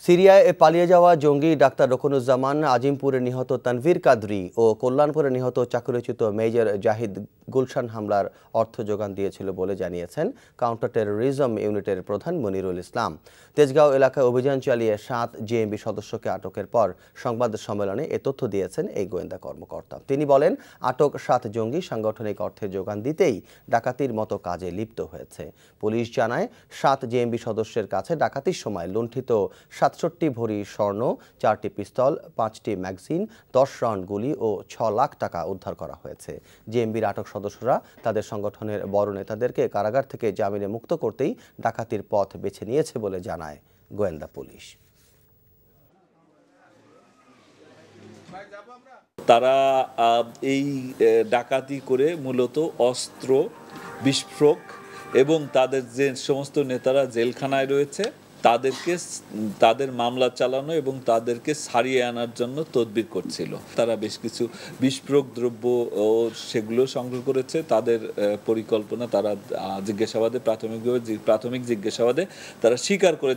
সিরিয়ায় পালিয়ে যাওয়া জঙ্গি ডাক্তার রুকনুজ্জামান, আজিমপুরে নিহত তানভীর কাদরি ও কল্যাণপুরে নিহত চাকরিচ্যুত মেজর জাহিদ গুলশান হামলার অর্থ যোগান দিয়েছিল বলে জানিয়েছেন কাউন্টার টেরোরিজম ইউনিটের প্রধান মনিরুল ইসলাম। তেজগাঁও এলাকায় অভিযান চালিয়ে 7 জেএমবি সদস্যকে আটকের পর সংবাদ সম্মেলনে এ তথ্য দিয়েছেন এই গোয়েন্দা কর্মকর্তা। তিনি বলেন, আটক 7 জঙ্গি সাংগঠনিক অর্থের যোগান দিতেই ডাকাতির মতো কাজে লিপ্ত হয়েছে। পুলিশ জানায়, 7 জেএমবি সদস্যের কাছে ডাকাতির সময় লুণ্ঠিত 67 ভরি স্বর্ণ, 4টি পিস্তল, 5টি ম্যাগাজিন, 10 রাউন্ড গুলি ও 6 লাখ টাকা উদ্ধার করা হয়েছে। জেএমবির আটক সদস্যরা তাদের সংগঠনের বড় নেতাদেরকে কারাগার থেকে জামিনে মুক্ত করতেই ডাকাতির পথ বেছে নিয়েছে বলে জানায় গোয়েন্দা পুলিশ। তারা এই ডাকাতি করে মূলত অস্ত্র, বিস্ফোরক এবং তাদের যে সমস্ত নেতারা জেলখানায় রয়েছে তাদের মামলা চালানো এবং তাদেরকে ছাড়িয়ে আনার জন্য তদবির করছিল। তারা বেশ কিছু বিস্ফোরক দ্রব্য ও সেগুলো সংগ্রহ করেছে। তাদের পরিকল্পনা তারা প্রাথমিক জিজ্ঞাসাবাদে তারা স্বীকার করে।